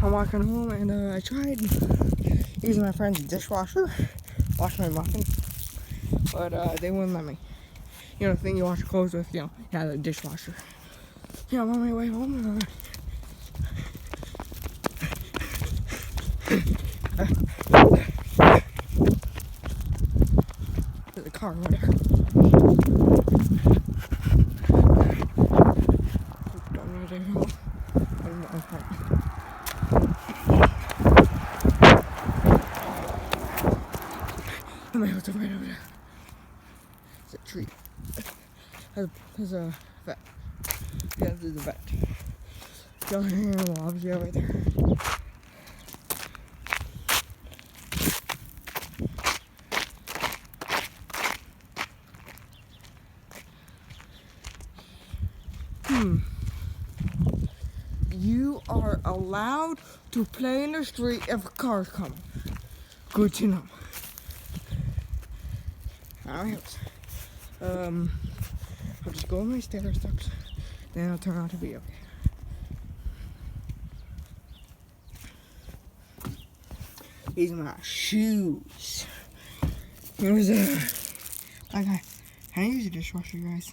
I'm walking home and I tried using my friend's dishwasher, wash my muffin, but they wouldn't let me. You know, the thing you wash your clothes with, you know, yeah, the dishwasher. Yeah, I'm on my way home. There's a car right there. Don't know what home. Oh my God, it's right over there. It's a tree. There's a vet. Yeah, there's a vet. Young animal, obviously, right there. You are allowed to play in the street if a car's coming. Good to know. Alright. I'll just go on my stair steps, then I'll turn out to be okay. These are my shoes. Here's a. Okay, can I use a dishwasher, guys?